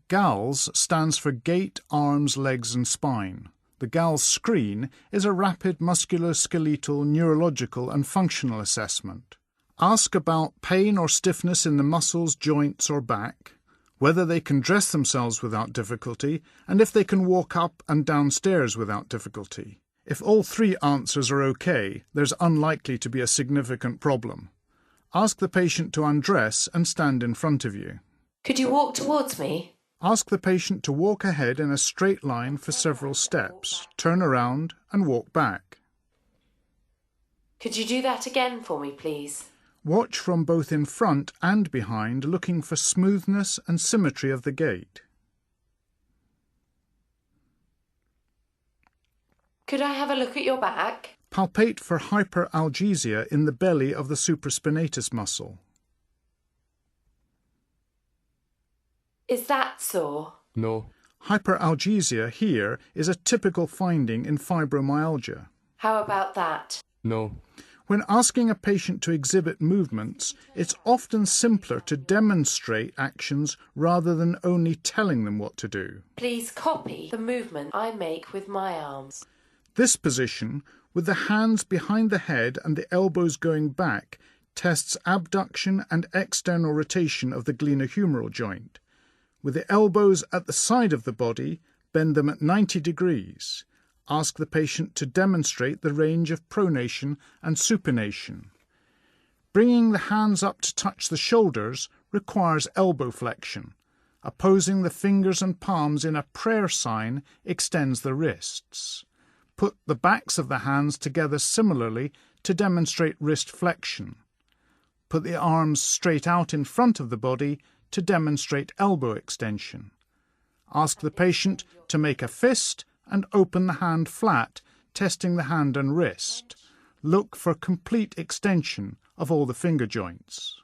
GALS stands for Gait, Arms, Legs and Spine. The GALS screen is a rapid musculoskeletal, neurological and functional assessment. Ask about pain or stiffness in the muscles, joints or back, whether they can dress themselves without difficulty, and if they can walk up and down stairs without difficulty. If all three answers are okay, there's unlikely to be a significant problem. Ask the patient to undress and stand in front of you. Could you walk towards me? Ask the patient to walk ahead in a straight line for several steps, turn around and walk back. Could you do that again for me, please? Watch from both in front and behind, looking for smoothness and symmetry of the gait. Could I have a look at your back? Palpate for hyperalgesia in the belly of the supraspinatus muscle. Is that sore? No. Hyperalgesia here is a typical finding in fibromyalgia. How about that? No. When asking a patient to exhibit movements, it's often simpler to demonstrate actions rather than only telling them what to do. Please copy the movement I make with my arms. This position, with the hands behind the head and the elbows going back, tests abduction and external rotation of the glenohumeral joint. With the elbows at the side of the body, bend them at 90 degrees. Ask the patient to demonstrate the range of pronation and supination. Bringing the hands up to touch the shoulders requires elbow flexion. Opposing the fingers and palms in a prayer sign extends the wrists. Put the backs of the hands together similarly to demonstrate wrist flexion. Put the arms straight out in front of the body to demonstrate elbow extension. Ask the patient to make a fist and open the hand flat, testing the hand and wrist. Look for complete extension of all the finger joints.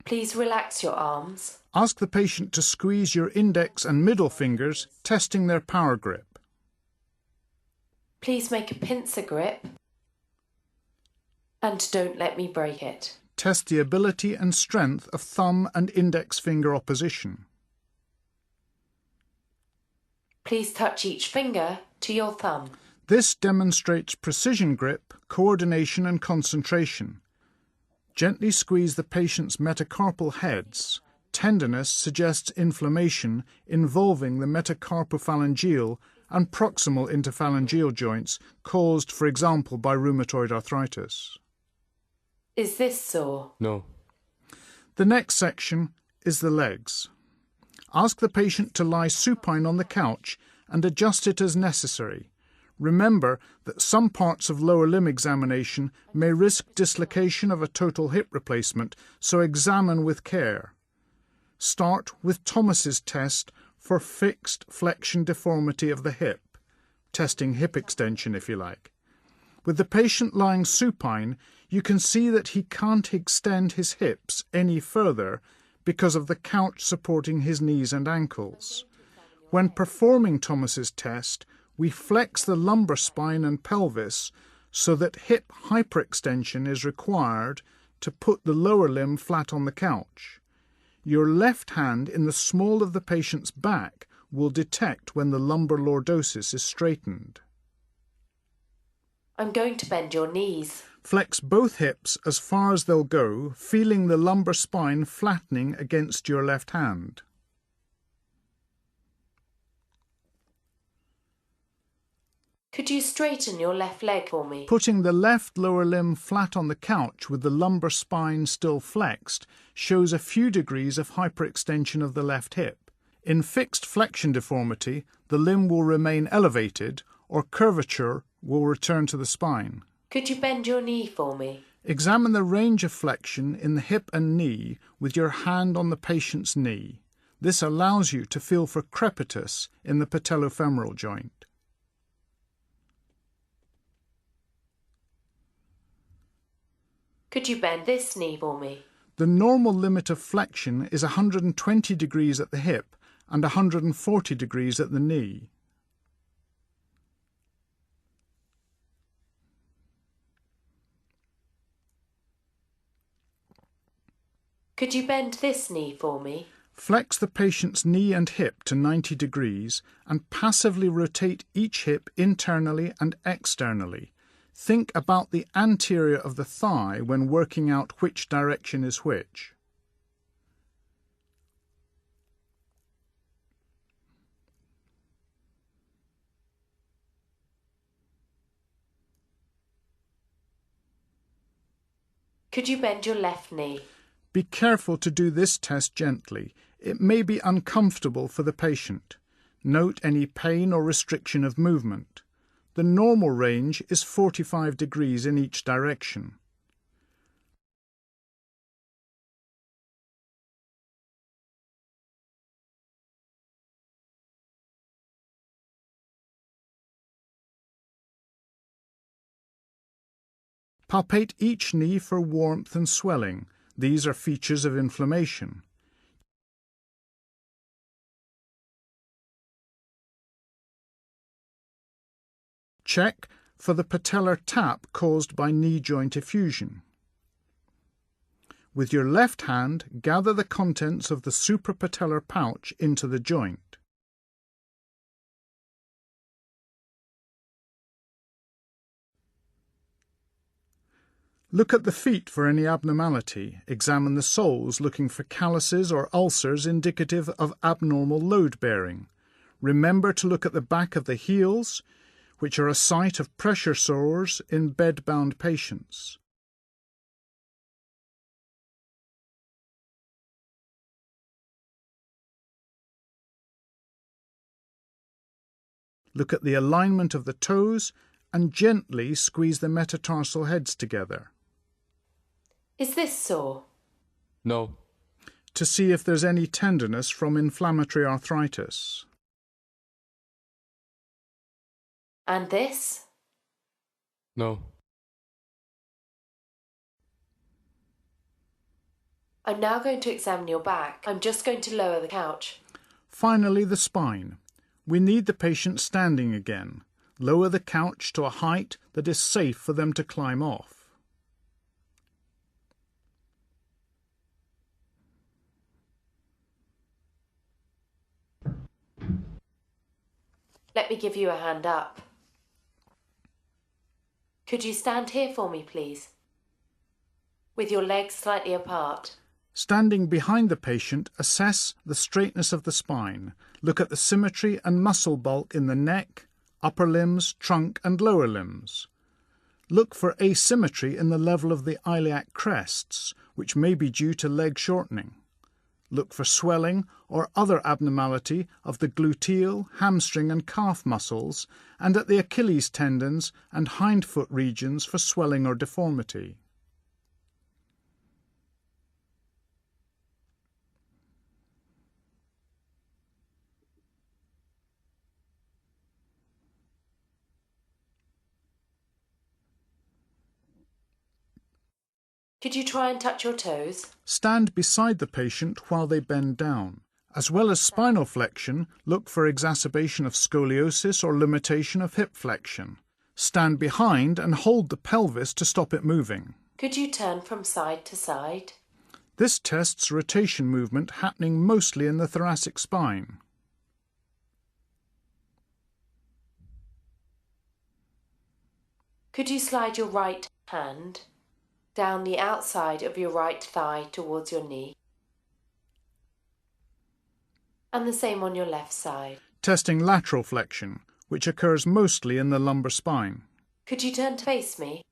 Please relax your arms. Ask the patient to squeeze your index and middle fingers, testing their power grip. Please make a pincer grip. And don't let me break it. Test the ability and strength of thumb and index finger opposition. Please touch each finger to your thumb. This demonstrates precision grip, coordination and concentration. Gently squeeze the patient's metacarpal heads. Tenderness suggests inflammation involving the metacarpophalangeal and proximal interphalangeal joints caused, for example, by rheumatoid arthritis. Is this sore? No. The next section is the legs. Ask the patient to lie supine on the couch and adjust it as necessary. Remember that some parts of lower limb examination may risk dislocation of a total hip replacement, so examine with care. Start with Thomas's test for fixed flexion deformity of the hip, testing hip extension if you like. With the patient lying supine, you can see that he can't extend his hips any further because of the couch supporting his knees and ankles. When performing Thomas's test, we flex the lumbar spine and pelvis so that hip hyperextension is required to put the lower limb flat on the couch. Your left hand in the small of the patient's back will detect when the lumbar lordosis is straightened. I'm going to bend your knees. Flex both hips as far as they'll go, feeling the lumbar spine flattening against your left hand. Could you straighten your left leg for me? Putting the left lower limb flat on the couch with the lumbar spine still flexed shows a few degrees of hyperextension of the left hip. In fixed flexion deformity, the limb will remain elevated or curvature will return to the spine. Could you bend your knee for me? Examine the range of flexion in the hip and knee with your hand on the patient's knee. This allows you to feel for crepitus in the patellofemoral joint. Could you bend this knee for me? The normal limit of flexion is 120 degrees at the hip and 140 degrees at the knee. Could you bend this knee for me? Flex the patient's knee and hip to 90 degrees and passively rotate each hip internally and externally. Think about the anterior of the thigh when working out which direction is which. Could you bend your left knee? Be careful to do this test gently. It may be uncomfortable for the patient. Note any pain or restriction of movement. The normal range is 45 degrees in each direction. Palpate each knee for warmth and swelling. These are features of inflammation. Check for the patellar tap caused by knee joint effusion. With your left hand, gather the contents of the suprapatellar pouch into the joint. Look at the feet for any abnormality. Examine the soles, looking for calluses or ulcers indicative of abnormal load bearing. Remember to look at the back of the heels, which are a site of pressure sores in bed-bound patients. Look at the alignment of the toes and gently squeeze the metatarsal heads together. Is this sore? No. To see if there's any tenderness from inflammatory arthritis. And this? No. I'm now going to examine your back. I'm just going to lower the couch. Finally, the spine. We need the patient standing again. Lower the couch to a height that is safe for them to climb off. Let me give you a hand up. Could you stand here for me, please? With your legs slightly apart. Standing behind the patient, assess the straightness of the spine. Look at the symmetry and muscle bulk in the neck, upper limbs, trunk and lower limbs. Look for asymmetry in the level of the iliac crests, which may be due to leg shortening. Look for swelling or other abnormality of the gluteal, hamstring and calf muscles, and at the Achilles tendons and hindfoot regions for swelling or deformity. Could you try and touch your toes? Stand beside the patient while they bend down. As well as spinal flexion, look for exacerbation of scoliosis or limitation of hip flexion. Stand behind and hold the pelvis to stop it moving. Could you turn from side to side? This tests rotation movement happening mostly in the thoracic spine. Could you slide your right hand down the outside of your right thigh towards your knee? And the same on your left side. Testing lateral flexion, which occurs mostly in the lumbar spine. Could you turn to face me?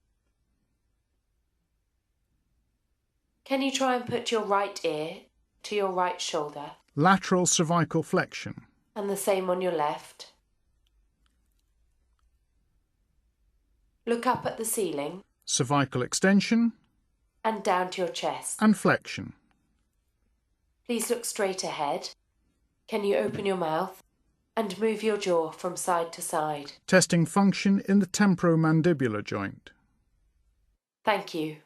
Can you try and put your right ear to your right shoulder? Lateral cervical flexion. And the same on your left. Look up at the ceiling. Cervical extension. And down to your chest. And flexion. Please look straight ahead. Can you open your mouth and move your jaw from side to side? Testing function in the temporomandibular joint. Thank you.